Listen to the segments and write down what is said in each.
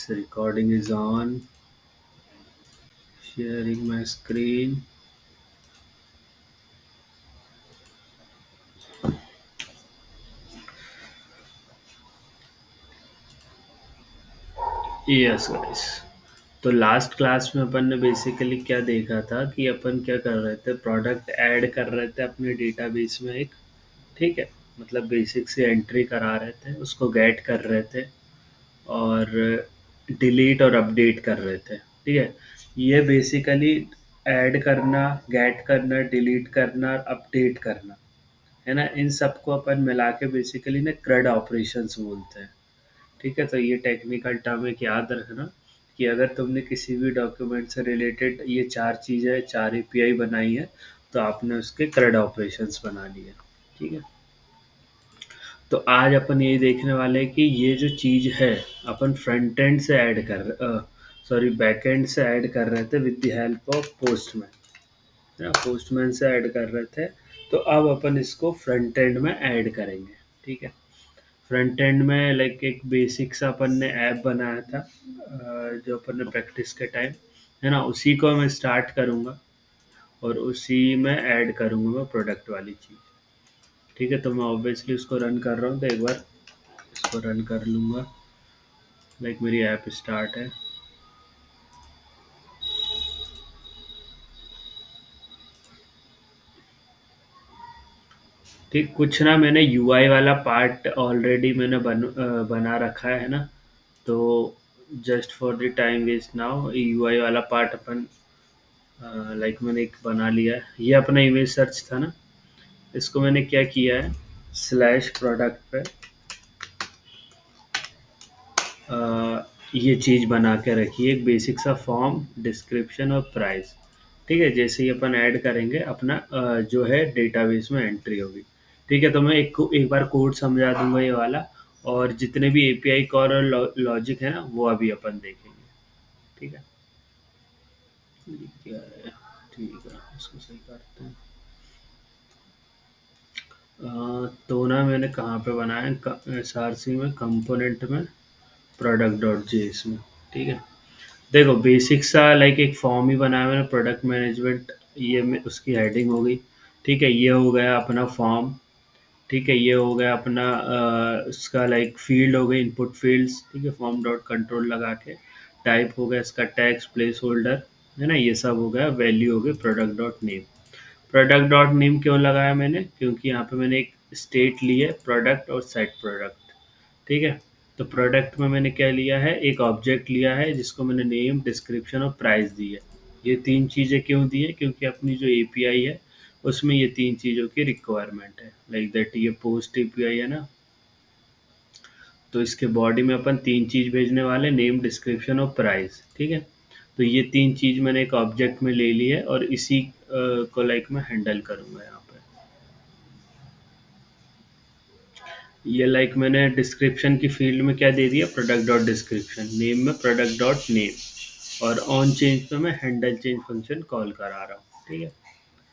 recording is on. Sharing my screen. Yes guys, तो last class में अपन ने basically क्या देखा था कि अपन क्या कर रहे थे, प्रोडक्ट ऐड कर रहे थे अपने डेटाबेस में एक, ठीक है, मतलब बेसिक से एंट्री करा रहे थे, उसको गेट कर रहे थे और डिलीट और अपडेट कर रहे थे, ठीक है। ये बेसिकली ऐड करना, गेट करना, डिलीट करना, अपडेट करना है ना, इन सबको अपन मिला के बेसिकली ना CRUD ऑपरेशंस बोलते हैं, ठीक है। तो ये टेक्निकल टर्म एक याद रखना कि अगर तुमने किसी भी डॉक्यूमेंट से रिलेटेड ये चार चीज़ें, चार एपीआई बनाई है, तो आपने उसके CRUD ऑपरेशंस बना लिए, ठीक है। तो आज अपन ये देखने वाले हैं कि ये जो चीज़ है अपन फ्रंट एंड से ऐड बैक एंड से ऐड कर रहे थे with the help of postman, है ना, पोस्टमैन से ऐड कर रहे थे। तो अब अपन इसको फ्रंट एंड में ऐड करेंगे, ठीक है। फ्रंट एंड में लाइक एक बेसिक सा अपन ने ऐप बनाया था, जो अपन ने प्रैक्टिस के टाइम, है ना, उसी को मैं स्टार्ट करूँगा और उसी में ऐड करूँगा मैं प्रोडक्ट वाली चीज़, ठीक है। तो मैं ऑब्वियसली उसको रन कर रहा हूँ, तो एक बार इसको रन कर लूँगा। लाइक मेरी ऐप स्टार्ट है, ठीक। कुछ ना मैंने यूआई वाला पार्ट ऑलरेडी मैंने बना रखा है ना, तो just for the time waste now UI वाला पार्ट अपन लाइक मैंने एक बना लिया है। ये अपना इमेज सर्च था ना, इसको मैंने क्या किया है, स्लैश प्रोडक्ट पे ये चीज़ बना के रखी है, एक बेसिक सा फॉर्म, डिस्क्रिप्शन और प्राइस, ठीक है। जैसे ही अपन ऐड करेंगे अपना जो है डेटाबेस में एंट्री होगी, ठीक है। तो मैं एक बार कोड समझा दूंगा ये वाला, और जितने भी एपीआई कॉल और लॉजिक है ना वो अभी अपन देखेंगे, ठीक है। ये क्या है, ठीक है, इसको सही करते हैं। तो ना मैंने कहाँ पे बनाया, एसआरसी में, कंपोनेंट में, प्रोडक्ट डॉट जेएस में, ठीक है। देखो बेसिक सा लाइक एक फॉर्म ही बनाया मैंने, प्रोडक्ट मैनेजमेंट, ये में उसकी हेडिंग हो गई, ठीक है। ये हो गया अपना फॉर्म, ठीक है। ये हो गया अपना उसका लाइक फील्ड हो गई, इनपुट फील्ड्स, ठीक है, फॉर्म डॉट कंट्रोल लगा के। टाइप हो गया इसका टेक्स्ट, प्लेस होल्डर, है ना, ये सब हो गया। वैल्यू हो गई product dot name. Product dot name क्यों लगाया मैंने, क्योंकि यहाँ पे मैंने एक स्टेट ली है प्रोडक्ट और सेट प्रोडक्ट, ठीक है। तो प्रोडक्ट में मैंने क्या लिया है, एक ऑब्जेक्ट लिया है जिसको मैंने नेम, डिस्क्रिप्शन और प्राइस दी है। ये तीन चीज़ें क्यों दी है, क्योंकि अपनी जो एपीआई है उसमें ये तीन चीज़ों की रिक्वायरमेंट है, लाइक दैट ये पोस्ट एपीआई है ना, तो इसके बॉडी में अपन तीन चीज़ भेजने वाले, नेम, डिस्क्रिप्शन और प्राइस, ठीक है। तो ये तीन चीज़ मैंने एक ऑब्जेक्ट में ले ली है और इसी को लाइक मैं हैंडल करूँगा यहाँ पे। ये लाइक मैंने डिस्क्रिप्शन की फील्ड में क्या दे दिया, प्रोडक्ट डॉट डिस्क्रिप्शन, नेम में प्रोडक्ट डॉट नेम, और ऑन चेंज पे मैं हैंडल चेंज फंक्शन कॉल करा रहा हूँ, ठीक है।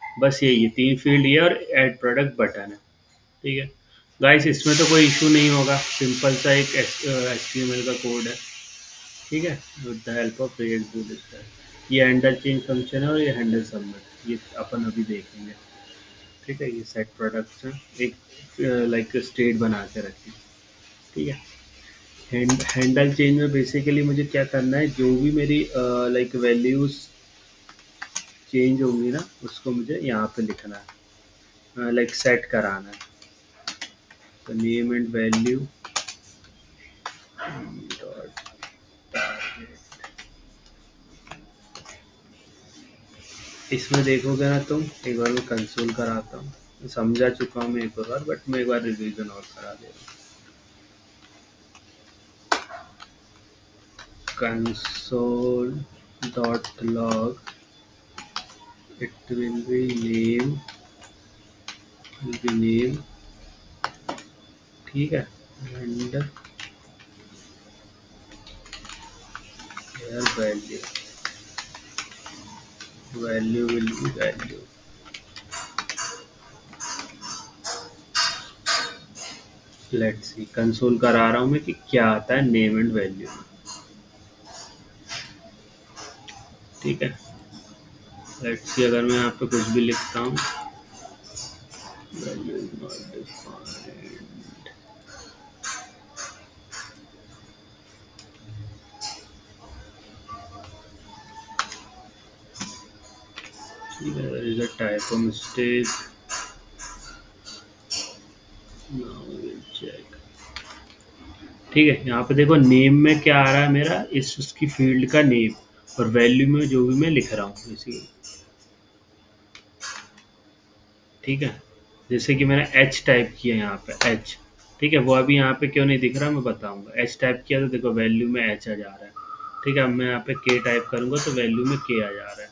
बस ये तीन फील्ड ये और ऐड प्रोडक्ट बटन है, ठीक है। गाइस इसमें तो कोई इशू नहीं होगा, सिंपल सा एक HTML का कोड है, ठीक है, with the help of react do this. ये हैंडल चेंज फंक्शन है और ये हैंडल सबमिट, ये अपन अभी देखेंगे, ठीक है। ये सेट प्रोडक्ट्स हैं, एक लाइक स्टेट बना के रखी, ठीक है। हैंडल चेंज में बेसिकली मुझे क्या करना है, जो भी मेरी लाइक वैल्यूज चेंज होंगी ना उसको मुझे यहाँ पे लिखना है, लाइक सेट कराना है। तो name and value dot target, इसमें देखोगे ना तुम, एक बार मैं कंसोल कराता हूँ, समझा चुका हूँ मैं एक बार, बट मैं एक बार रिवीजन और करा दे रहा हूँ। Console dot log, it will be name, ठीक है, and here value will be value। Let's see, console करा रहा हूँ मैं कि क्या आता है नेम एंड वैल्यू, ठीक है। लेट्स सी, अगर मैं यहाँ पे कुछ भी लिखता हूँ, वैल्यू इज नॉट डिफाइंड, ठीक है, there is a typo mistake, now we will check। ठीक है, यहाँ पे देखो नेम में क्या आ रहा है मेरा, इस उसकी फील्ड का नेम, और वैल्यू में जो भी मैं लिख रहा हूँ इसी, ठीक है। जैसे कि मैंने एच टाइप किया यहाँ पे एच, ठीक है, वो अभी यहाँ पे क्यों नहीं दिख रहा मैं बताऊंगा। एच टाइप किया तो देखो वैल्यू में एच आ जा रहा है, ठीक है। अब मैं यहाँ पे के टाइप करूँगा तो वैल्यू में के आ जा रहा है,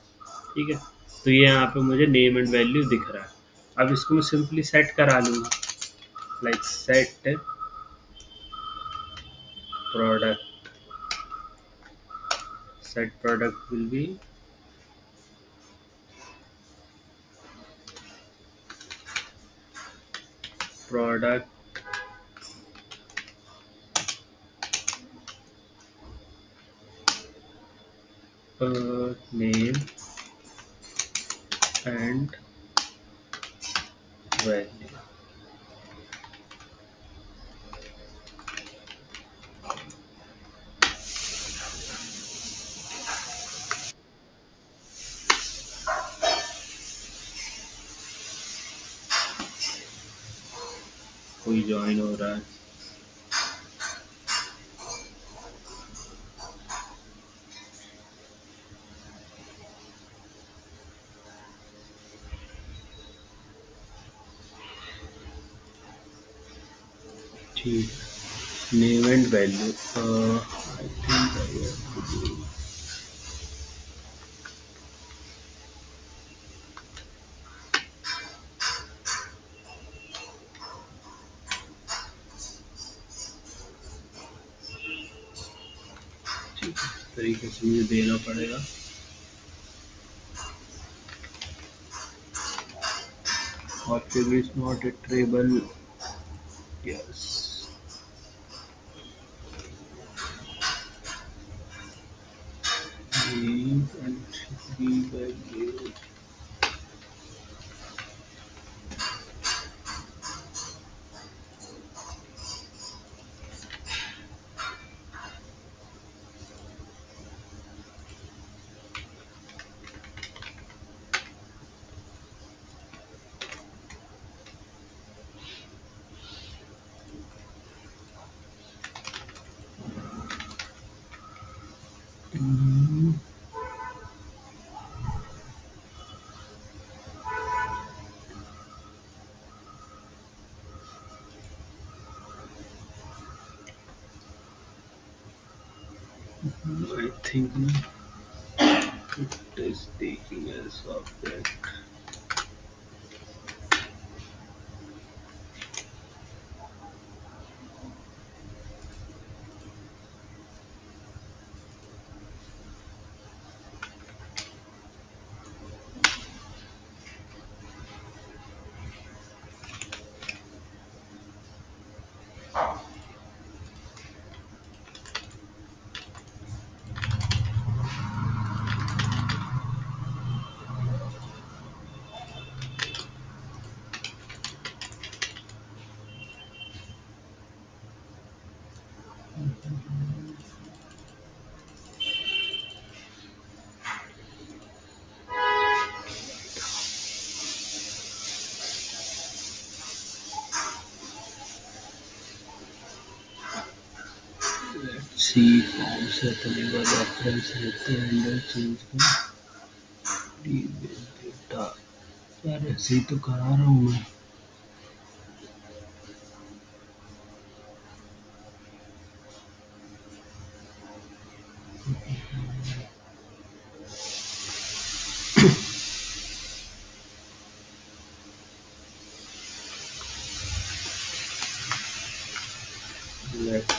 ठीक है। तो ये यहाँ पे मुझे नेम एंड वैल्यू दिख रहा है। अब इसको मैं सिंपली सेट करा लूँगा, like set product, set product will be product name and value. कोई ज्वाइन हो रहा है? ठीक है, name and value, I think I have to do, ठीक है, इस तरीके से मुझे देना पड़ेगा। Object is not iterable, yes, name and the value, I think it is taking as object, let's see, कौन सा चलेगा रेफरेंस लेते हैं, अंडर चेंज का डेटा, यार ऐसे ही तो करा रहा हूँ मैं। Let's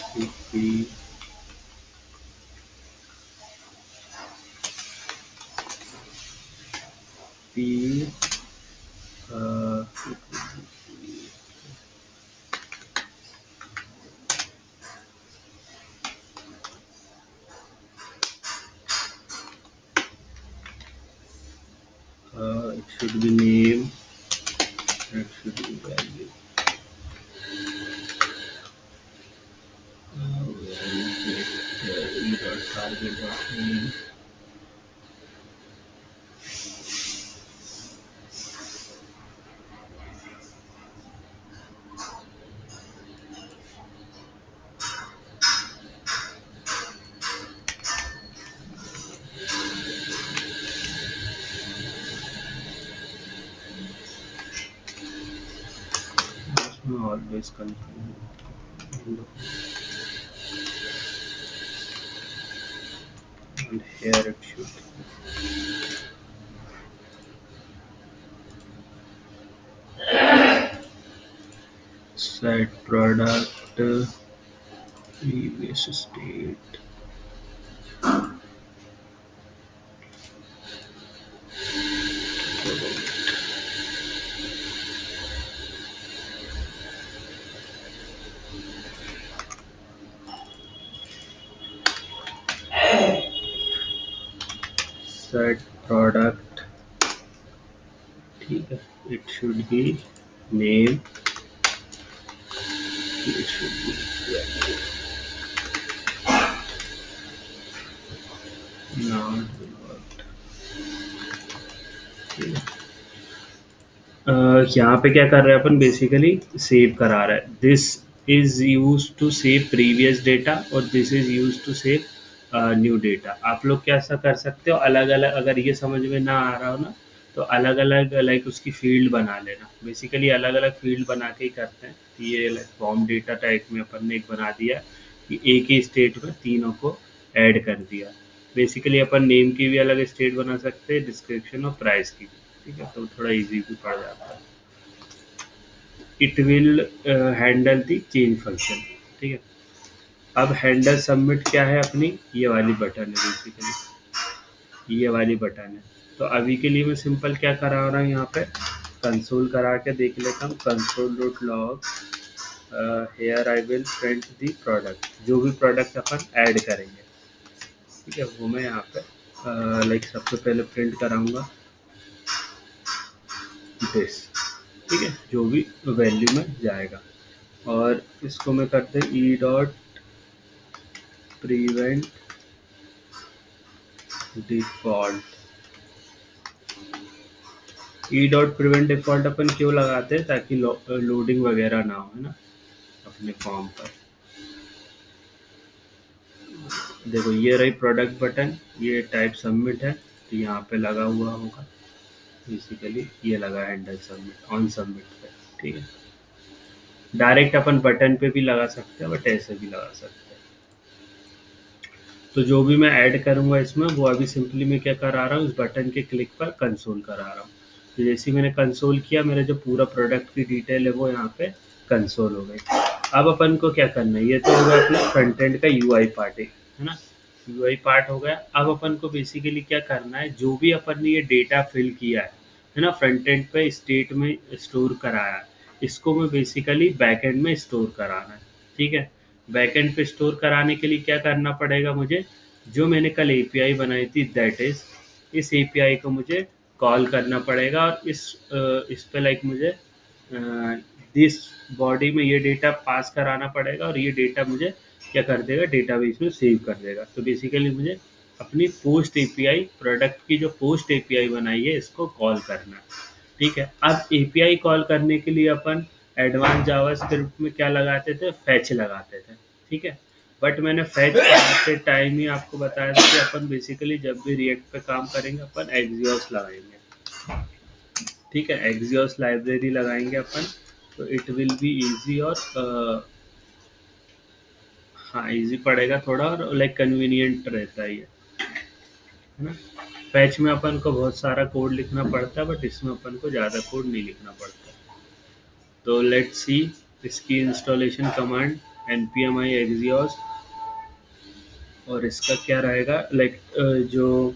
see, P uh, it should be name, it should be value. Where is it? E.target.name. Always confused. And here it should. Set product previous state. Set product, ठीक है, it should be name, it should be value. Now it will work. यहाँ पे क्या कर रहे हैं अपन, basically save करा रहे हैं. This is use to save previous data और this is use to save new data. आप लोग कैसा कर सकते हो, अलग अलग, अगर ये समझ में ना आ रहा हो ना तो अलग अलग लाइक उसकी फील्ड बना लेना. बेसिकली अलग अलग फील्ड बना के ही करते हैं. ये लाइक फॉर्म डेटा टाइप में अपन ने एक बना दिया कि एक ही स्टेट में तीनों को ऐड कर दिया. बेसिकली अपन नेम की भी अलग स्टेट बना सकते हैं, डिस्क्रिप्शन और प्राइस की भी. ठीक है, तो थोड़ा इजी भी पड़ जाता है. It will handle the change function. ठीक है, अब हैंडल सबमिट क्या है अपनी, ये वाली बटन है, बेसिकली ये वाली बटन है. तो अभी के लिए मैं सिंपल क्या करा रहा हूँ, यहाँ पे कंसोल करा के देख लेता हूँ. console.log here I will print the product. जो भी प्रोडक्ट अपन ऐड करेंगे, ठीक है, वो मैं यहाँ पे लाइक सबसे पहले प्रिंट कराऊंगा दिस. ठीक है, जो भी वैल्यू में जाएगा. और इसको मैं करते हैं e dot prevent default. E dot prevent default अपन क्यों लगाते हैं, ताकि लोडिंग वगैरह ना हो, है ना, अपने फॉर्म पर. देखो ये रही प्रोडक्ट बटन, ये टाइप सबमिट है, तो यहाँ पे लगा हुआ होगा. बेसिकली ये लगा हैंडल सबमिट ऑन सबमिट पे. ठीक है, डायरेक्ट अपन बटन पे भी लगा सकते हैं, बट ऐसे भी लगा सकते हैं. तो जो भी मैं ऐड करूंगा इसमें, वो अभी सिंपली मैं क्या करा रहा हूँ, इस बटन के क्लिक पर कंसोल करा रहा हूँ. तो जैसे मैंने कंसोल किया, मेरा जो पूरा प्रोडक्ट की डिटेल है वो यहाँ पे कंसोल हो गई. अब अपन को क्या करना है, ये तो हो गया अपना फ्रंट एंड का यूआई पार्ट है ना, यूआई पार्ट हो गया. अब अपन को बेसिकली क्या करना है, जो भी अपन ने ये डेटा फिल किया है ना, फ्रंट एंड पे स्टेट में स्टोर कराया, इसको मैं बेसिकली बैक एंड में स्टोर कराना है. ठीक है, बैक एंड पे स्टोर कराने के लिए क्या करना पड़ेगा मुझे, जो मैंने कल एपीआई बनाई थी, दैट इज इस एपीआई को मुझे कॉल करना पड़ेगा. और इस पे लाइक मुझे दिस बॉडी में ये डेटा पास कराना पड़ेगा, और ये डेटा मुझे क्या कर देगा, डेटाबेस में सेव कर देगा. तो बेसिकली मुझे अपनी पोस्ट एपीआई, प्रोडक्ट की जो पोस्ट एपीआई बनाई है, इसको कॉल करना है. ठीक है, अब एपीआई कॉल करने के लिए अपन एडवांस जावास्क्रिप्ट में क्या लगाते थे, फैच लगाते थे. ठीक है, बट मैंने फैच कराते टाइम ही आपको बताया था कि अपन बेसिकली जब भी रिएक्ट पे काम करेंगे, अपन एक्सियोस लगाएंगे. ठीक है, एक्सियोस लाइब्रेरी लगाएंगे अपन, तो इट विल बी इजी. और हाँ, इजी पड़ेगा थोड़ा, और लाइक कन्वीनियंट रहता है ये, है ना. पैच में अपन को बहुत सारा कोड लिखना पड़ता है, बट इसमें अपन को ज़्यादा कोड नहीं लिखना पड़ता. तो लेट्स सी इसकी installation command npm i axios, और इसका क्या रहेगा, लाइक जो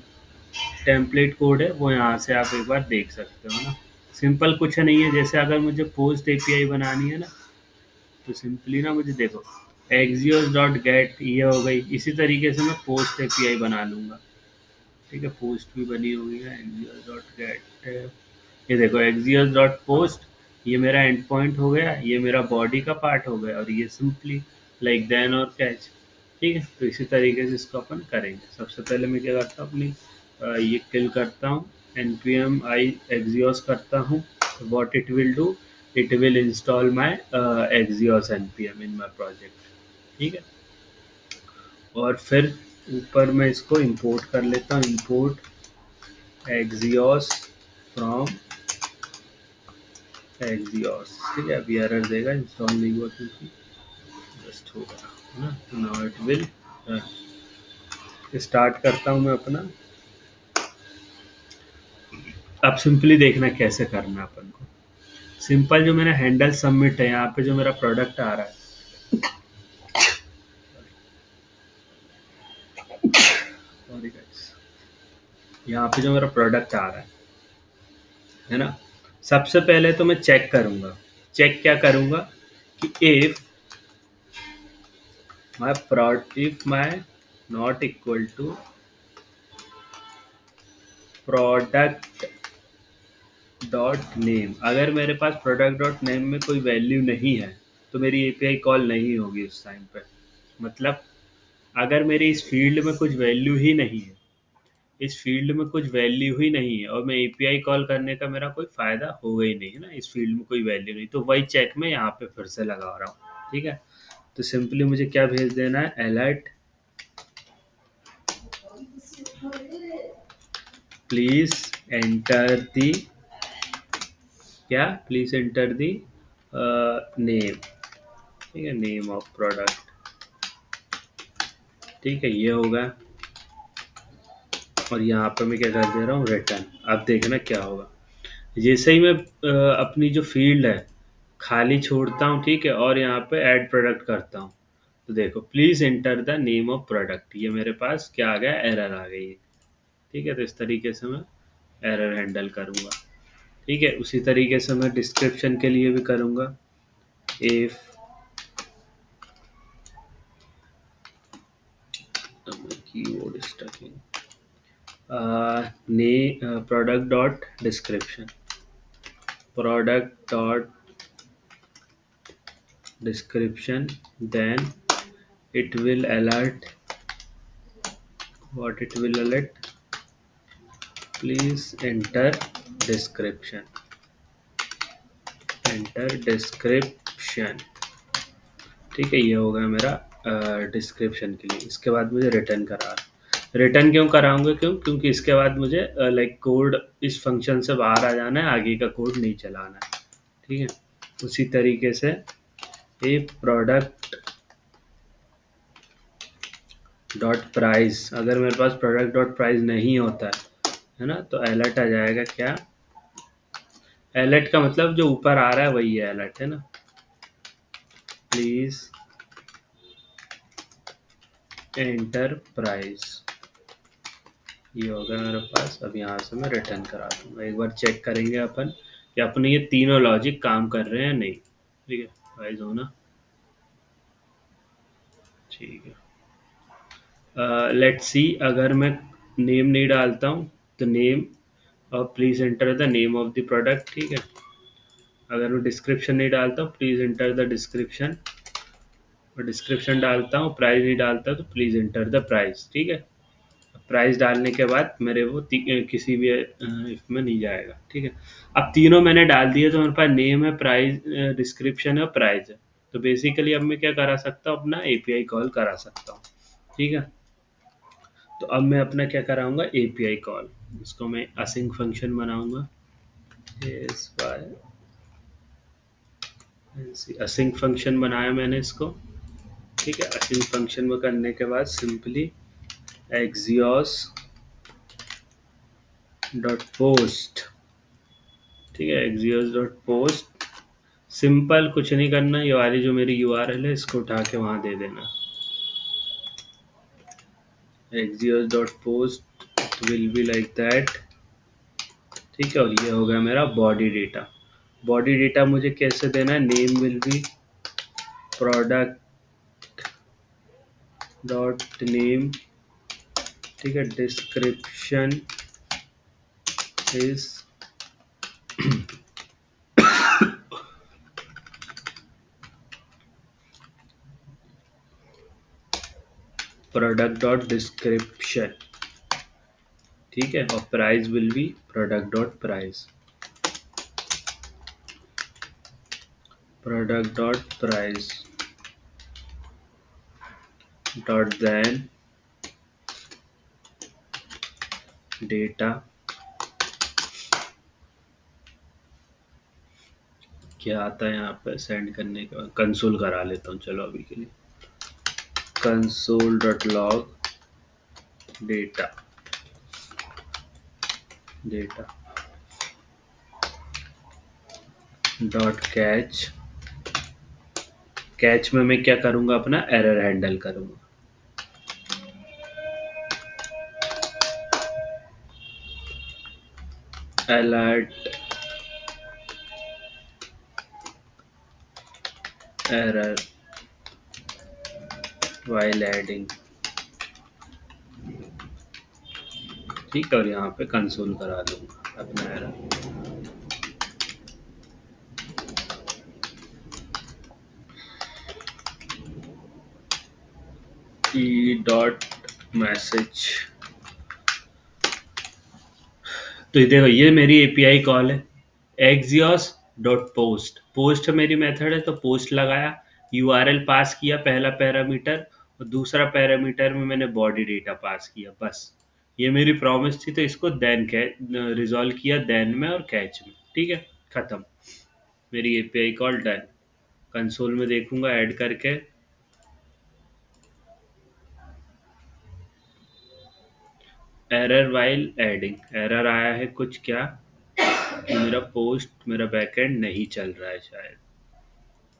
टेम्पलेट कोड है वो यहाँ से आप एक बार देख सकते हो ना. सिंपल कुछ नहीं है, जैसे अगर मुझे पोस्ट एपीआई बनानी है ना, तो सिंपली ना मुझे देखो एक्सियोस डॉट गेट ये हो गई. इसी तरीके से मैं पोस्ट एपीआई बना लूँगा. ठीक है, पोस्ट भी बनी हुई है, एक्सियोस डॉट गेट ये देखो एक्सियोस डॉट पोस्ट, ये मेरा एंड पॉइंट हो गया, ये मेरा बॉडी का पार्ट हो गया, और ये सिंपली लाइक देन और कैच। ठीक है, तो इसी तरीके से इसको अपन करेंगे। सबसे पहले मैं क्या करता हूँ, अपनी ये किल करता हूँ, npm i axios करता हूँ। what it will do, it will install my axios npm in my project। ठीक है, और फिर ऊपर मैं इसको इंपोर्ट कर लेता हूँ, इंपोर्ट axios फ्रॉम Axios। ठीक है, अभी एरर देगा, इंस्टॉल नहीं हुआ क्योंकि जस्ट होगा है ना। तो नाउ इट विल स्टार्ट करता हूँ मैं अपना। अब सिंपली देखना कैसे करना है अपन को। सिंपल, जो मेरा हैंडल सबमिट है, यहाँ पे जो मेरा प्रोडक्ट आ रहा है, सॉरी गाइस, यहाँ पे जो मेरा प्रोडक्ट आ रहा है ना, सबसे पहले तो मैं चेक करूंगा। चेक क्या करूंगा कि if my not equal to product dot name, अगर मेरे पास प्रोडक्ट डॉट नेम में कोई वैल्यू नहीं है तो मेरी एपीआई कॉल नहीं होगी उस टाइम पे। मतलब अगर मेरी इस फील्ड में कुछ वैल्यू ही नहीं है, इस फील्ड में कुछ वैल्यू ही नहीं है, और मैं एपीआई कॉल करने का मेरा कोई फायदा होगा ही नहीं है ना, इस फील्ड में कोई वैल्यू नहीं, तो वही चेक मैं यहाँ पे फिर से लगा रहा हूँ। ठीक है, तो सिंपली मुझे क्या भेज देना है, अलर्ट प्लीज एंटर दी, क्या, प्लीज एंटर दी नेम। ठीक है, नेम ऑफ प्रोडक्ट। ठीक है, ये होगा, और यहाँ पे मैं क्या कर दे रहा हूँ, रिटर्न। अब देखना क्या होगा, जैसे ही मैं अपनी जो फील्ड है खाली छोड़ता हूँ, ठीक है, और यहाँ पे ऐड प्रोडक्ट करता हूँ, तो देखो please enter the name of product, ये मेरे पास क्या आ गया, एरर आ गई है। ठीक है, तो इस तरीके से मैं एरर हैंडल करूँगा। ठीक है, उसी तरीके से मैं डिस्क्रिप्शन के लिए भी करूँगा। If keyword stocking product dot description, product dot description, then it will alert, what it will alert, please enter description, enter description। ठीक है, ये होगा मेरा डिस्क्रिप्शन के लिए। इसके बाद मुझे रिटर्न करा, रिटर्न क्यों कराऊंगा, क्योंकि इसके बाद मुझे लाइक कोड इस फंक्शन से बाहर आ जाना है, आगे का कोड नहीं चलाना है। ठीक है, उसी तरीके से ए प्रोडक्ट डॉट प्राइस, अगर मेरे पास प्रोडक्ट डॉट प्राइस नहीं होता है ना, तो अलर्ट आ जाएगा। क्या, अलर्ट का मतलब जो ऊपर आ रहा है वही है अलर्ट, है ना। प्लीज एंटर प्राइस, ये होगा मेरे पास। अब यहाँ से मैं रिटर्न करा दूंगा। एक बार चेक करेंगे अपन कि अपने ये तीनों लॉजिक काम कर रहे हैं नहीं। ठीक है, वाइज होना, ठीक है। लेट्स सी, अगर मैं नेम नहीं डालता हूँ तो नेम, और please enter the name of the product. ठीक है, अगर मैं डिस्क्रिप्शन नहीं डालता हूँ, प्लीज एंटर द डिस्क्रिप्शन, और डिस्क्रिप्शन डालता हूँ, प्राइस नहीं डालता, तो प्लीज एंटर द प्राइस। ठीक है, प्राइस डालने के बाद मेरे वो किसी भी इफ में नहीं जाएगा। ठीक है, अब तीनों मैंने डाल दिए, तो मेरे पास नेम है, प्राइस, डिस्क्रिप्शन है, प्राइस है। तो बेसिकली अब मैं क्या करा सकता हूँ, अपना एपीआई कॉल करा सकता हूँ। ठीक है, तो अब मैं अपना क्या कराऊंगा, एपीआई कॉल। इसको मैं असिंक फंक्शन बनाऊंगा, असिंक फंक्शन बनाया मैंने इसको। ठीक है, असिंक फंक्शन में करने के बाद सिंपली एक्सियोस डॉट पोस्ट। ठीक है, एक्सियोस डॉट पोस्ट, सिंपल कुछ नहीं करना, ये वाली जो मेरी यूआरएल है इसको उठा के वहां दे देना, Axios dot post will be like that. ठीक है, और ये हो गया मेरा बॉडी डेटा। बॉडी डेटा मुझे कैसे देना है, name will be product dot name. ठीक है, description is product dot description, ठीक है, और price will be product dot price, product dot price dot then data, क्या आता है यहाँ पे सेंड करने के बाद, कंसोल करा लेता हूँ चलो अभी के लिए, console dot log data, data dot catch, catch में मैं क्या करूँगा, अपना एरर हैंडल करूँगा, अलर्ट एरर वाइल एडिंग, ठीक है, और यहाँ पे कंसोल करा दूंगा अपना एरर। ई डॉट मैसेज, तो ये देखो ये मेरी एपीआई कॉल है, एक्सियोस डॉट पोस्ट, पोस्ट मेरी मेथड है तो पोस्ट लगाया, यूआरएल पास किया पहला पैरामीटर, और दूसरा पैरामीटर में मैंने बॉडी डेटा पास किया, बस ये मेरी प्रॉमिस थी, तो इसको देन रिजॉल्व किया देन में और कैच में, ठीक है, खत्म, मेरी एपीआई कॉल डन। कंसोल में देखूंगा ऐड करके, एरर वाइल एडिंग, एरर आया है कुछ क्या कि मेरा पोस्ट, मेरा बैकएंड नहीं चल रहा है शायद,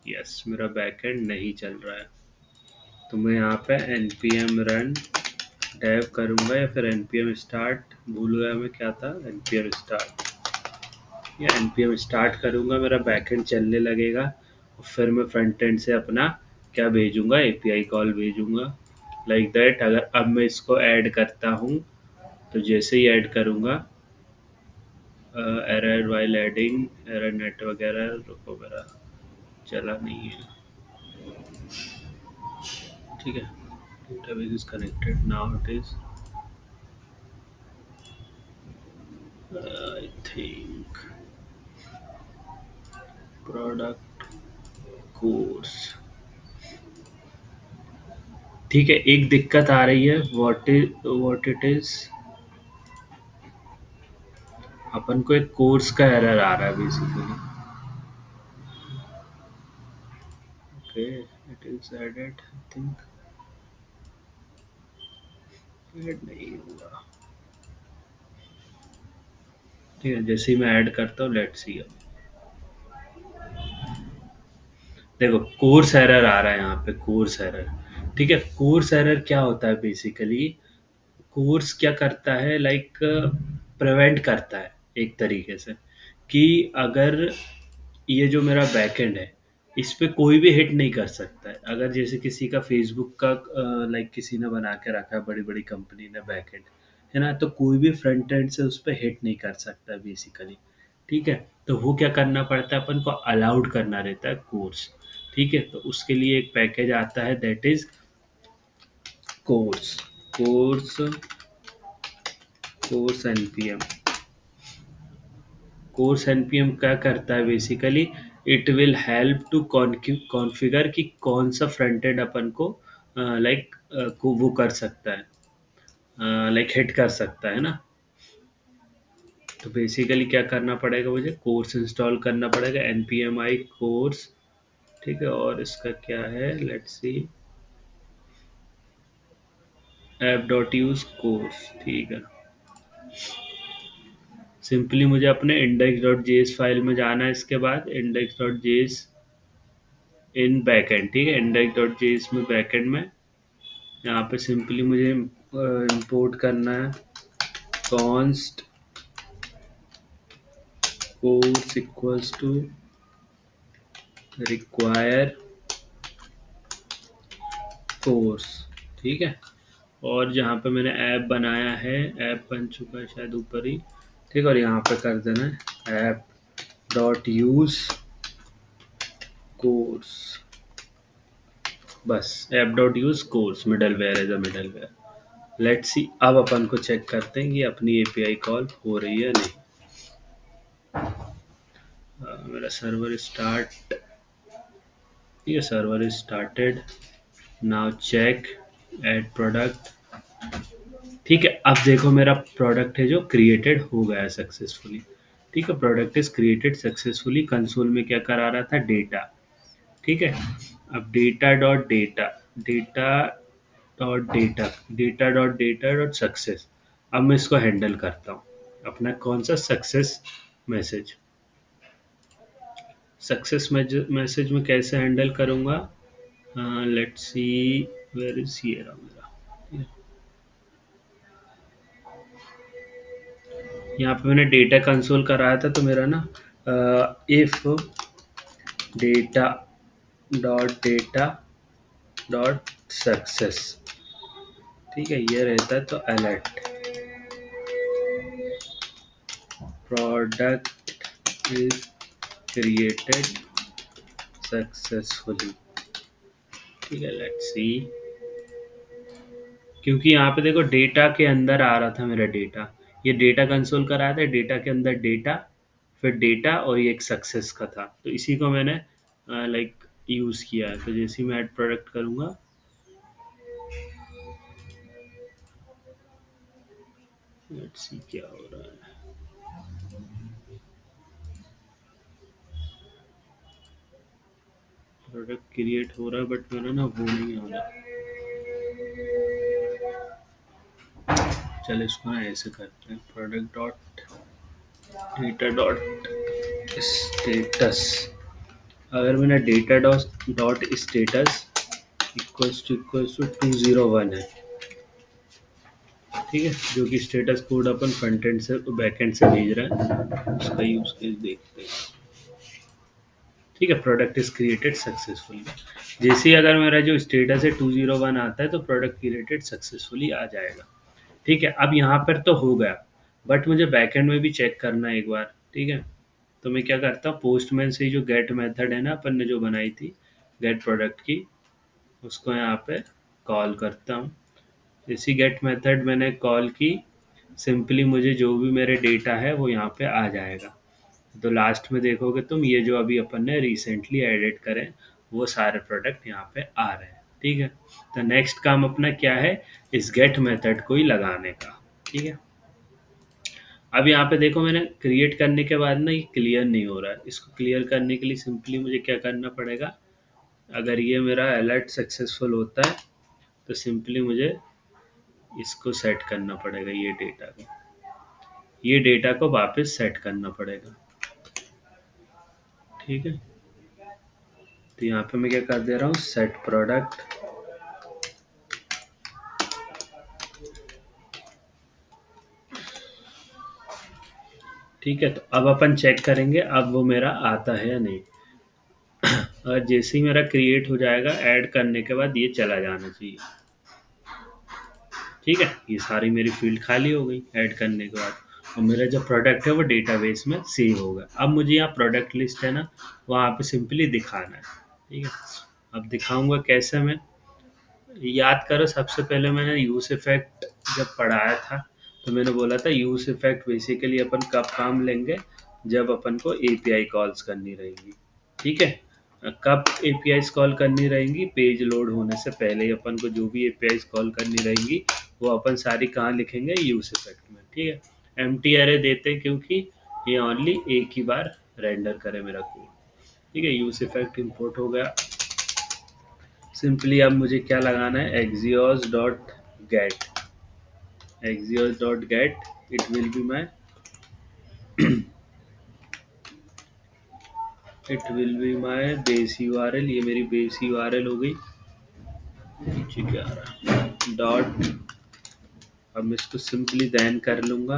यस मेरा बैकएंड नहीं चल रहा है, तो मैं यहाँ पे npm run dev करूँगा या फिर npm start, भूल गया मैं क्या था, npm start, या npm start करूँगा, मेरा बैकएंड चलने लगेगा, और फिर मैं फ्रंट एंड से अपना क्या भेजूँगा, एपीआई कॉल भेजूँगा, लाइक दैट। अगर अब मैं इसको ऐड करता हूँ, तो जैसे ही ऐड करूँगा, error while adding, error net वगैरह, रुको मेरा चला नहीं है, ठीक है, database is connected now, it is I think product course, ठीक है, एक दिक्कत आ रही है, व्हाट इट इज, अपन को एक कोर्स का एरर आ रहा है basically, okay it is added, I think add नहीं हुआ, ठीक है, जैसे ही मैं ऐड करता हूँ, लेट्स सी, अब देखो कोर्स एरर आ रहा है यहाँ पे, कोर्स एरर, ठीक है, कोर्स एरर क्या होता है बेसिकली, कोर्स क्या करता है, लाइक प्रिवेंट करता है एक तरीके से, कि अगर ये जो मेरा बैकएंड है, इस पे कोई भी हिट नहीं कर सकता है, अगर जैसे किसी का फेसबुक का लाइक किसी ने बना के रखा है, बड़ी बड़ी कंपनी ने बैकएंड, है ना, तो कोई भी फ्रंट एंड से उस पर हिट नहीं कर सकता बेसिकली, ठीक है, तो वो क्या करना पड़ता है, अपन को अलाउड करना रहता है कोर्स, ठीक है, तो उसके लिए एक पैकेज आता है, that is cors, cors cors NPM, cors NPM क्या करता है basically, it will help to configure कि कौन सा फ्रंट एंड अपन को लाइक को वो कर सकता है, लाइक हिट कर सकता है ना, तो बेसिकली क्या करना पड़ेगा, मुझे कोर्स इंस्टॉल करना पड़ेगा, npm i कोर्स, ठीक है, और इसका क्या है, let's see, app dot use course, ठीक है, सिंपली मुझे अपने index.js फाइल में जाना है, इसके बाद index.js इन बैकएंड, ठीक है, index.js में बैकएंड में, यहाँ पे सिंपली मुझे इंपोर्ट करना है const course equals to require course, ठीक है, और जहाँ पे मैंने ऐप बनाया है, ऐप बन चुका है शायद ऊपर ही, ठीक है, और यहाँ पे कर देना है ऐप डॉट यूज कोर्स, बस app dot use cors middleware as a middleware. Let's see, अब अपन को चेक करते हैं कि अपनी एपीआई कॉल हो रही है नहीं। मेरा सर्वर स्टार्ट, ये server is started now, check add product. ठीक है, अब देखो मेरा प्रोडक्ट है जो क्रिएटेड हो गया सक्सेसफुली। ठीक है, product is created successfully. Console में क्या करा रहा था, डेटा। ठीक है, अब data dot data, data dot data, data dot data dot success. अब मैं इसको हैंडल करता हूँ, अपना कौन सा सक्सेस मैसेज। सक्सेस मैसेज में कैसे हैंडल करूँगा, let's see, where is here मेरा। यहाँ पे मैंने डेटा कंसोल कराया था, तो मेरा ना if data data dot success, ठीक है, ये रहता है। तो alert product is created successfully. ठीक है, लेट्स सी, क्योंकि यहाँ पे देखो डेटा के अंदर आ रहा था मेरा डेटा, ये डेटा कंसोल का रहा था, डेटा के अंदर डेटा, फिर डेटा, और ये एक सक्सेस का था, तो इसी को मैंने लाइक यूज किया है। तो जैसे ही मैं ऐड प्रोडक्ट करूंगा, लेट्स सी क्या हो रहा है। प्रोडक्ट क्रिएट हो रहा है बट मेरा ना वो नहीं हो रहा। चलो इसको ना ऐसे करते हैं, product dot data dot status. अगर मेरा data dot status equals to 201 है, ठीक है, जो कि स्टेटस कोड अपन फ्रंट एंड से बैक एंड से भेज रहे हैं, उसका यूज केस देखते हैं। ठीक है, प्रोडक्ट इज क्रिएटेड सक्सेसफुली। जैसे ही अगर मेरा जो स्टेटस है 201 आता है, तो प्रोडक्ट क्रिएटेड सक्सेसफुली आ जाएगा। ठीक है, अब यहाँ पर तो हो गया, बट मुझे बैकएंड में भी चेक करना है एक बार। ठीक है, तो मैं क्या करता हूँ, पोस्टमैन से जो गेट मेथड है ना अपन ने जो बनाई थी गेट प्रोडक्ट की, उसको यहाँ पे कॉल करता हूँ। इसी गेट मेथड मैंने कॉल की, सिंपली मुझे जो भी मेरे डेटा है वो यहाँ पे आ जाएगा। तो लास्ट में देखोगे तुम, ये जो अभी अपन ने रिसेंटली एडिट करे वो सारे प्रोडक्ट यहाँ पे आ रहे हैं। ठीक है, तो नेक्स्ट काम अपना क्या है, इस गेट मेथड को ही लगाने का। ठीक है, अब यहाँ पे देखो मैंने क्रिएट करने के बाद ना ये क्लियर नहीं हो रहा है। इसको क्लियर करने के लिए सिंपली मुझे क्या करना पड़ेगा, अगर ये मेरा अलर्ट सक्सेसफुल होता है तो सिंपली मुझे इसको सेट करना पड़ेगा, ये डेटा को वापस सेट करना पड़ेगा। ठीक है, तो यहाँ पे मैं क्या कर दे रहा हूँ, सेट प्रोडक्ट, ठीक है। तो अब अपन चेक करेंगे अब वो मेरा आता है या नहीं। और जैसे ही मेरा क्रिएट हो जाएगा, ऐड करने के बाद ये चला जाना चाहिए। ठीक है, ये सारी मेरी फील्ड खाली हो गई ऐड करने के बाद, और मेरा जो प्रोडक्ट है वो डेटाबेस में सेव होगा। अब मुझे यहाँ प्रोडक्ट लिस्ट है ना, वहाँ पे सिंपली दिखाना है। ठीक है, अब दिखाऊंगा कैसे मैं, याद करो सबसे पहले मैंने यूज इफेक्ट जब पढ़ाया था, तो मैंने बोला था यूज इफेक्ट बेसिकली अपन कब काम लेंगे, जब अपन को एपीआई कॉल्स करनी रहेगी। ठीक है, कब एपीआई कॉल करनी रहेंगी, पेज लोड होने से पहले ही अपन को जो भी एपीआई कॉल करनी रहेंगी वो अपन सारी कहाँ लिखेंगे, यूज इफेक्ट में। ठीक है, एम टी अरे देते हैं क्योंकि ये ओनली एक ही बार रेंडर करे मेरा कोड। ठीक है, यूज इफेक्ट इंपोर्ट हो गया। सिंपली अब मुझे क्या लगाना है, Axios dot gate, Axios dot gate, it will be my it will be my base URL, ये मेरी बेस यूआरएल हो गई। नीचे क्या आ रहा है, डॉट, अब मैं इसको सिंपली देन कर लूंगा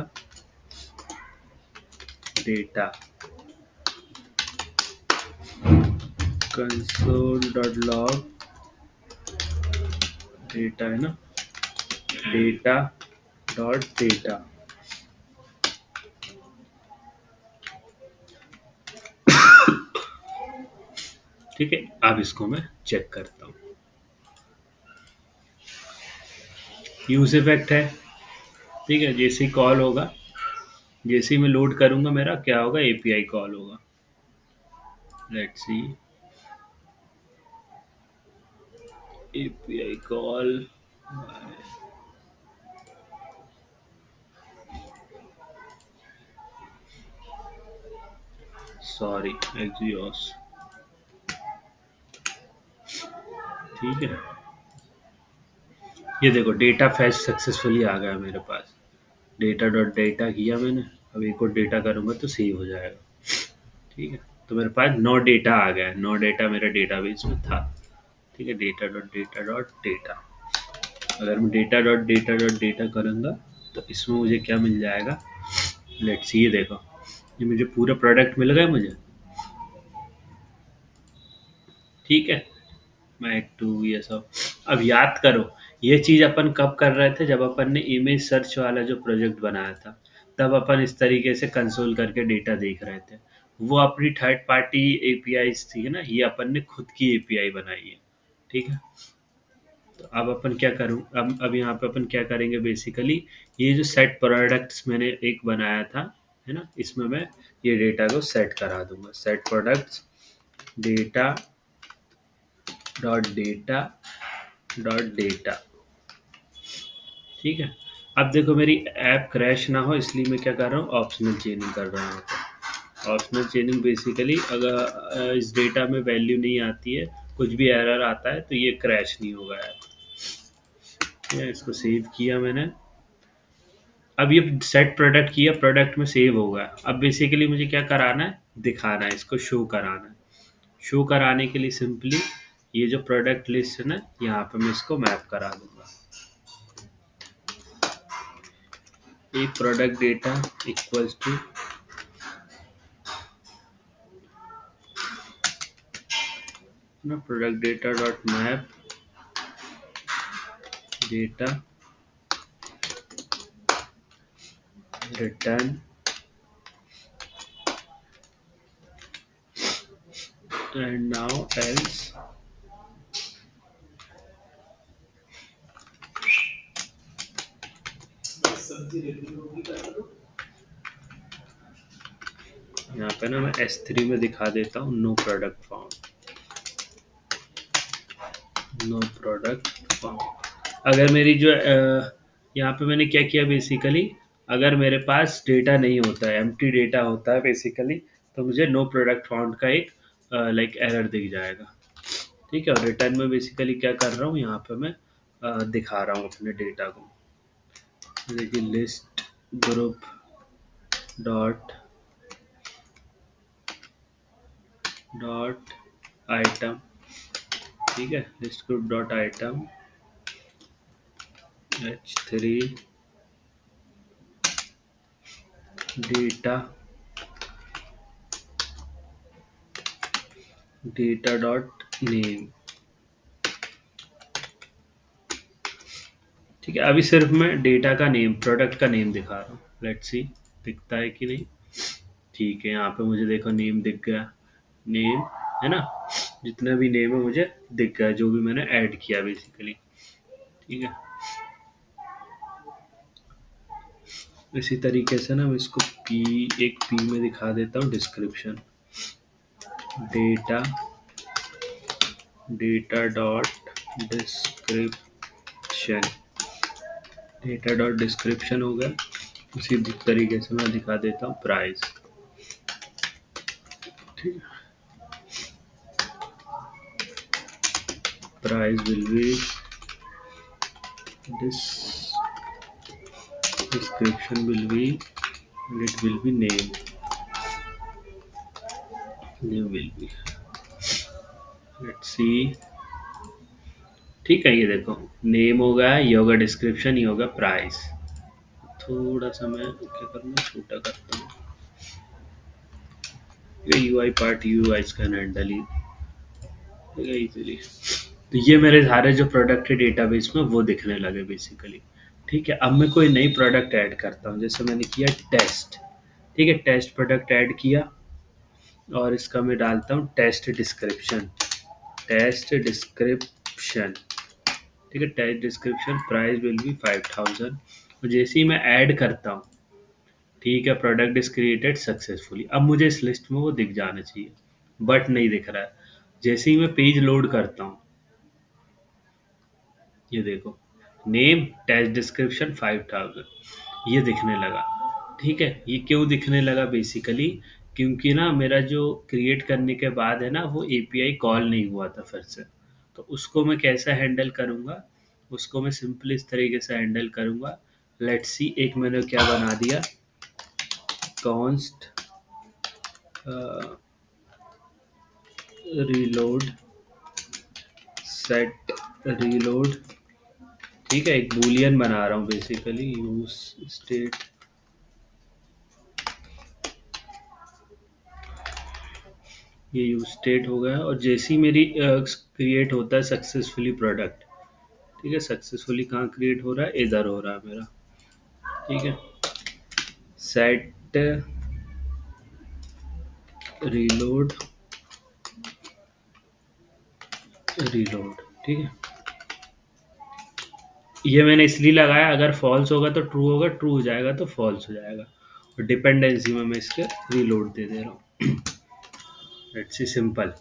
data console dot log, data है ना, डेटा डॉट डेटा। ठीक है, अब इसको मैं चेक करता हूँ। यूज इफेक्ट है, ठीक है। जैसे ही कॉल होगा, जैसे ही मैं लोड करूंगा मेरा क्या होगा, एपीआई कॉल होगा। Let's see, API call, sorry, Axios, ठीक है। ये देखो डेटा फैच सक्सेसफुली आ गया मेरे पास, डेटा डॉट डेटा किया मैंने। अब एक और डेटा करूंगा तो सेव हो जाएगा, ठीक है। तो मेरे पास 9 डेटा आ गया है, 9 डेटा मेरे डेटाबेस में था, ठीक है। डेटा डॉट डेटा, अगर मैं डेटा डॉट डेटा करूँगा तो इसमें मुझे क्या मिल जाएगा, लेट्स सी, ये देखो, ये मुझे पूरा प्रोडक्ट मिल गया मुझे, ठीक है। मैक टू ये सब। अब याद करो, ये चीज़ अपन कब कर रहे थे, जब अपन ने इमेज सर्च वाला जो प्रोजेक्ट बनाया था, तब अपन इस तरीके से कंसोल करके डेटा देख रहे थे। वो अपनी थर्ड पार्टी एपीआई थी ना, ये अपन ने खुद की एपीआई बनाई है, ठीक है। तो अब अपन क्या करूँ, अब यहाँ पे अपन क्या करेंगे बेसिकली, ये जो सेट प्रोडक्ट्स मैंने एक बनाया था, है ना, इसमें मैं ये डेटा को सेट करा दूंगा, set products data dot data dot data, ठीक है। अब देखो मेरी ऐप क्रैश ना हो, इसलिए मैं क्या कर रहा हूँ, ऑप्शनल चेनिंग कर रहा हूँ। ऑप्शनल चेनिंग बेसिकली, अगर इस डेटा में वैल्यू नहीं आती है, कुछ भी एरर आता है, तो ये क्रैश नहीं होगा ऐप। इसको सेव किया मैंने। अब ये सेट प्रोडक्ट किया, प्रोडक्ट में सेव होगा। अब बेसिकली मुझे क्या कराना है, दिखाना है, इसको शो कराना है। शो कराने के लिए सिंपली ये जो प्रोडक्ट लिस्ट है ना, यहाँ पे मैं इसको मैप करा दूंगा। एक प्रोडक्ट डेटा इक्वल्स टू ना, product data dot map data return and now else, यहाँ पे ना मैं S3 में दिखा देता हूँ, no product found, no product found. अगर मेरी जो यहाँ पे मैंने क्या किया बेसिकली, अगर मेरे पास डेटा नहीं होता है, एम्प्टी डेटा होता है बेसिकली, तो मुझे नो प्रोडक्ट फाउंड का एक लाइक एरर दिख जाएगा, ठीक है। और रिटर्न में बेसिकली क्या कर रहा हूँ, यहाँ पे मैं दिखा रहा हूँ अपने डेटा को, देखिए list group dot dot item, ठीक है, list group dot item h3 data data dot name, ठीक है। अभी सिर्फ मैं डेटा का नेम, प्रोडक्ट का नेम दिखा रहा हूँ, लेट्स सी दिखता है कि नहीं, ठीक है। यहाँ पे मुझे देखो नेम दिख गया, नेम, है ना, जितना भी नेम है मुझे दिख गया, जो भी मैंने ऐड किया बेसिकली, ठीक है। इसी तरीके से ना मैं इसको एक पी में दिखा देता हूँ, description data data dot description, data dot description हो गया। उसी तरीके से मैं दिखा देता हूँ प्राइस, ठीक है। Price will B this, description will be, it will be name, name will B, let's see, ठीक है। ये देखो नेम होगा, ये होगा डिस्क्रिप्शन, ये होगा प्राइस। थोड़ा सा मैं क्या करूँगा, छोटा करता हूँ, ये UI part UI can handle easily. तो ये मेरे सारे जो प्रोडक्ट है डेटाबेस में वो दिखने लगे बेसिकली, ठीक है। अब मैं कोई नई प्रोडक्ट ऐड करता हूँ, जैसे मैंने किया टेस्ट, ठीक है, टेस्ट प्रोडक्ट ऐड किया, और इसका मैं डालता हूँ टेस्ट डिस्क्रिप्शन, टेस्ट डिस्क्रिप्शन, ठीक है। Tag description price will B 5000। और जैसे ही मैं ऐड करता हूँ, ठीक है, प्रोडक्ट इज क्रिएटेड सक्सेसफुली, अब मुझे इस लिस्ट में वो दिख जाना चाहिए, बट नहीं दिख रहा है। जैसे ही मैं पेज लोड करता हूँ, ये देखो, नेम टैग डिस्क्रिप्शन 5000 ये दिखने लगा। ठीक है, ये क्यों दिखने लगा? बेसिकली क्योंकि ना मेरा जो क्रिएट करने के बाद है ना, वो एपीआई कॉल नहीं हुआ था फिर से। तो उसको मैं कैसे हैंडल करूँगा? उसको मैं सिंपली इस तरीके से हैंडल करूँगा। लेट्स सी, एक मैंने क्या बना दिया, कॉन्स्ट रीलोड सेट रीलोड। ठीक है, एक बूलियन बना रहा हूँ बेसिकली, यूज स्टेट। ये यूज स्टेट हो गया, और जैसे ही मेरी क्रिएट होता है सक्सेसफुली प्रोडक्ट, ठीक है, सक्सेसफुली कहाँ क्रिएट हो रहा है? इधर हो रहा है मेरा। ठीक है, सेट रीलोड रीलोड। ठीक है, ये मैंने इसलिए लगाया, अगर फॉल्स होगा तो ट्रू होगा, ट्रू हो जाएगा तो फॉल्स हो जाएगा। और डिपेंडेंसी में मैं इसके रीलोड दे दे रहा हूँ। It's simple.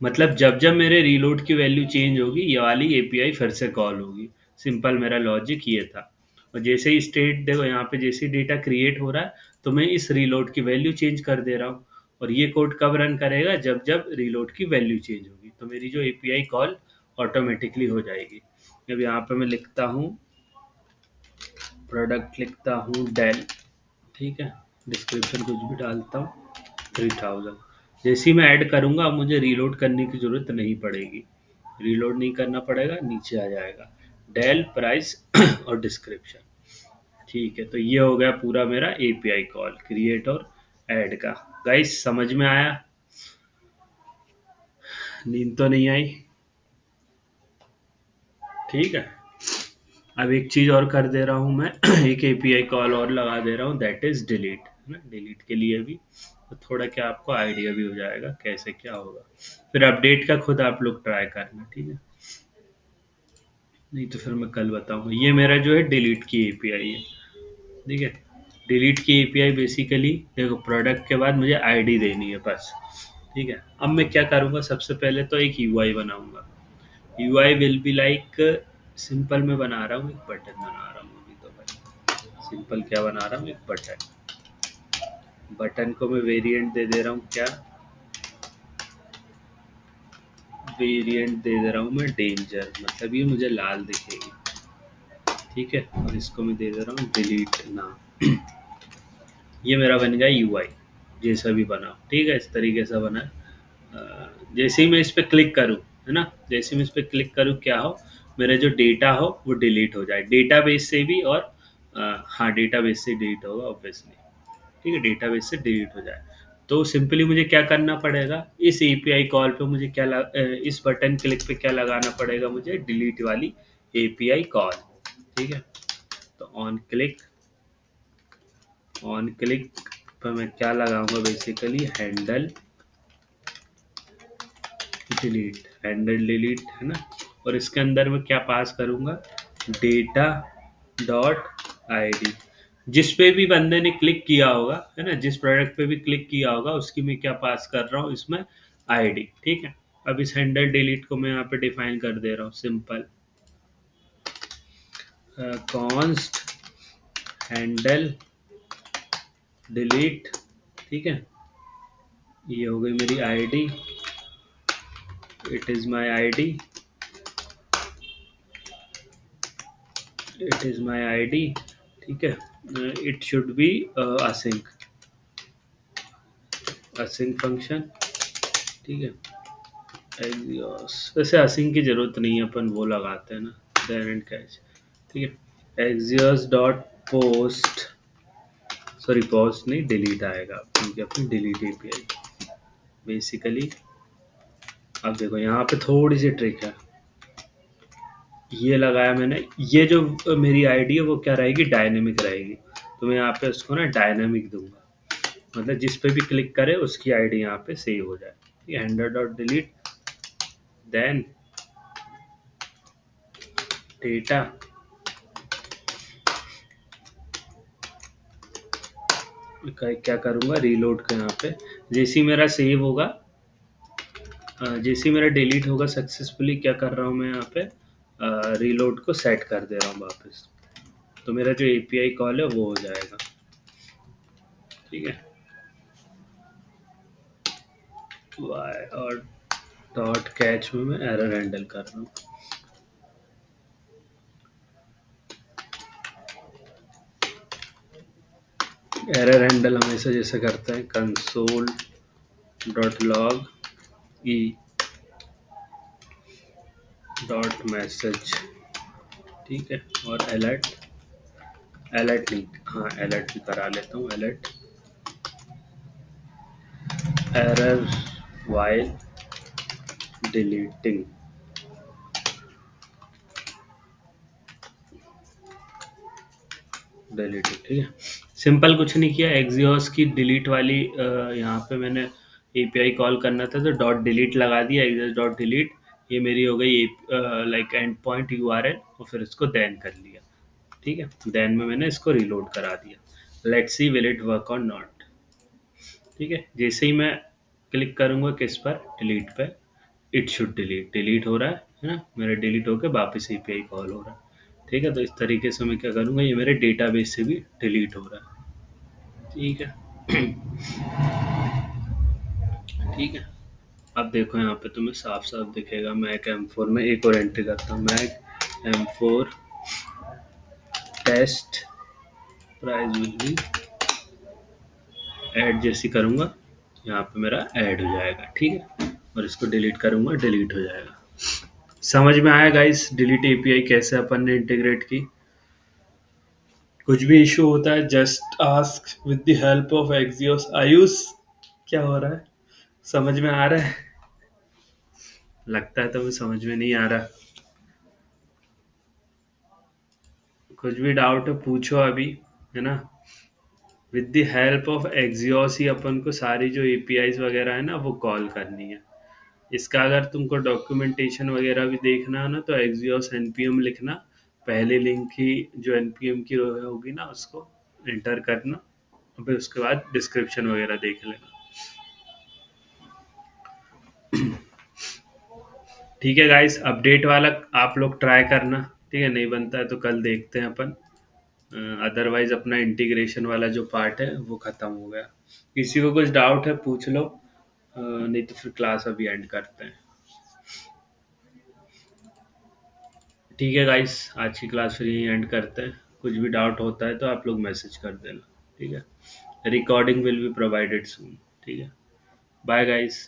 मतलब जब जब मेरे रीलोड की वैल्यू चेंज होगी, ये वाली एपीआई फिर से कॉल होगी। सिंपल मेरा लॉजिक ये था। और जैसे ही स्टेट देखो, यहाँ पे जैसे ही डेटा क्रिएट हो रहा है, तो मैं इस रीलोड की वैल्यू चेंज कर दे रहा हूँ। और ये कोड कब रन करेगा? जब जब रीलोड की वैल्यू चेंज होगी, तो मेरी जो एपीआई कॉल ऑटोमेटिकली हो जाएगी। अब यहाँ पे मैं लिखता हूँ प्रोडक्ट, लिखता हूँ डेल। ठीक है, डिस्क्रिप्शन कुछ भी डालता हूँ, 3000। जैसे ही मैं ऐड करूँगा, अब मुझे रीलोड करने की ज़रूरत नहीं पड़ेगी। रीलोड नहीं करना पड़ेगा, नीचे आ जाएगा डेल प्राइस और डिस्क्रिप्शन। ठीक है, तो ये हो गया पूरा मेरा एपीआई कॉल क्रिएट और ऐड का। गाइस समझ में आया? नींद तो नहीं आई? ठीक है, अब एक चीज़ और कर दे रहा हूँ मैं। एक एपीआई कॉल और लगा दे रहा हूँ, दैट इज़ डिलीट, है ना। डिलीट के लिए भी तो थोड़ा क्या आपको आइडिया भी हो जाएगा कैसे क्या होगा। फिर अपडेट का खुद आप लोग ट्राई करना, ठीक है, नहीं तो फिर मैं कल बताऊंगा। ये मेरा जो है डिलीट की एपीआई है। ठीक है, डिलीट की एपीआई बेसिकली देखो, प्रोडक्ट के बाद मुझे आईडी देनी है बस। ठीक है, अब मैं क्या करूँगा, सबसे पहले तो एक यूआई बनाऊंगा। UI will be like, simple मैं बना रहा हूँ, एक बटन बना रहा हूँ अभी तो भाई। सिंपल क्या बना रहा हूँ? एक बटन। बटन को मैं वेरिएंट दे दे रहा हूँ, क्या वेरिएंट दे दे रहा हूँ मैं? डेंजर, मतलब ये मुझे लाल दिखेगी। ठीक है, और इसको मैं दे दे रहा हूँ डिलीट नाम। ये मेरा बन गया यूआई, जैसा भी बना। ठीक है, इस तरीके से बना। जैसे ही मैं इस पर क्लिक करूँ, है ना, जैसे ही मैं इस पर क्लिक करूँ, क्या हो, मेरा जो डेटा हो वो डिलीट हो जाए, डेटाबेस से भी। और हाँ, डेटाबेस से डिलीट होगा ऑब्वियसली। ठीक है, डेटाबेस से डिलीट हो जाए। तो सिंपली मुझे क्या करना पड़ेगा, इस एपीआई कॉल पे मुझे इस बटन क्लिक पे क्या लगाना पड़ेगा मुझे? डिलीट वाली एपीआई कॉल। ठीक है, तो ऑन क्लिक पर मैं क्या लगाऊंगा? बेसिकली हैंडल डिलीट, है ना। और इसके अंदर मैं क्या पास करूंगा? Data dot ID. जिस पे भी बंदे ने क्लिक किया होगा, है ना, जिस प्रोडक्ट पे भी क्लिक किया होगा, उसकी मैं क्या पास कर रहा हूँ इसमें? आईडी। ठीक है, अब इस हैंडल डिलीट को मैं यहाँ पे डिफाइन कर दे रहा हूँ, सिंपल कॉन्स्ट हैंडल डिलीट। ठीक है, ये हो गई मेरी ID, it is my ID, it is my ID. ठीक है, it should be async, async function. ठीक है, वैसे असिंक की जरूरत नहीं है, अपन वो लगाते हैं ना, देन एंड कैच। ठीक है, axios dot post, sorry post नहीं, डिलीट आएगा क्योंकि अपनी डिलीट एपीआई बेसिकली। अब देखो यहाँ पे थोड़ी सी ट्रिक है, ये लगाया मैंने, ये जो मेरी आईडी है वो क्या रहेगी? डायनेमिक रहेगी। तो मैं यहाँ पे उसको ना डायनेमिक दूंगा, मतलब जिस पे भी क्लिक करे उसकी आईडी यहाँ पे सेव हो जाए। Handle dot delete, then data क्या करूँगा, रीलोड का यहाँ पे जैसे ही मेरा सेव होगा, जैसे ही मेरा डिलीट होगा सक्सेसफुली, क्या कर रहा हूँ मैं यहाँ पे रीलोड को सेट कर दे रहा हूँ वापस, तो मेरा जो एपीआई कॉल है वो हो जाएगा। ठीक है, वाई और डॉट कैच में मैं एरर हैंडल कर रहा हूँ। एरर हैंडल हमेशा जैसे करते हैं console dot log E dot message, ठीक है, और अलर्ट, अलर्ट नहीं, हाँ अलर्ट भी करा लेता हूँ, alert error while deleting, deleting, ठीक है। सिंपल कुछ नहीं किया, एक्सियोस की डिलीट वाली यहाँ पे मैंने एपीआई कॉल करना था तो डॉट डिलीट लगा दिया, एक्सियोस डॉट डिलीट, ये मेरी हो गई लाइक एंड पॉइंट यूआरएल, और फिर इसको देन कर लिया। ठीक है, देन में मैंने इसको रिलोड करा दिया। Let's see will it work और नॉट। ठीक है, जैसे ही मैं क्लिक करूंगा किस पर, डिलीट पे, इट शुड डिलीट, डिलीट हो रहा है ना, मेरा डिलीट होकर वापस एपीआई कॉल हो रहा है। ठीक है, तो इस तरीके से मैं क्या करूंगा, ये मेरे डेटाबेस से भी डिलीट हो रहा है। ठीक है। ठीक है, अब देखो यहाँ पे तुम्हें साफ साफ दिखेगा, मैक M4 में एक और एंट्री करता हूँ, Mac M4 test price will be add, जैसी करूँगा यहाँ पे मेरा ऐड हो जाएगा। ठीक है, और इसको डिलीट करूँगा, डिलीट हो जाएगा। समझ में आया गाइस, डिलीट एपीआई कैसे अपन ने इंटीग्रेट की। कुछ भी इशू होता है just ask with the help of Axios. Ayush, क्या हो रहा है, समझ में आ रहा है? लगता है तुम्हें समझ में नहीं आ रहा। कुछ भी डाउट है पूछो अभी, है ना। With the help of Axios ही अपन को सारी जो एपीआईज वगैरह है ना वो कॉल करनी है। इसका अगर तुमको डॉक्यूमेंटेशन वगैरह भी देखना है ना तो एक्सियोस एनपीएम लिखना, पहले लिंक की जो एनपीएम की रो होगी ना उसको एंटर करना, और फिर उसके बाद डिस्क्रिप्शन वगैरह देख लेना। ठीक है गाइस, अपडेट वाला आप लोग ट्राई करना। ठीक है, नहीं बनता है तो कल देखते हैं अपन। अदरवाइज अपना इंटीग्रेशन वाला जो पार्ट है वो खत्म हो गया। किसी को कुछ डाउट है पूछ लो, नहीं तो फिर क्लास अभी एंड करते हैं। ठीक है गाइस, आज की क्लास फिर यहीं एंड करते हैं। कुछ भी डाउट होता है तो आप लोग मैसेज कर देना। ठीक है, रिकॉर्डिंग विल बी प्रोवाइडेड सून। ठीक है, बाय गाइस।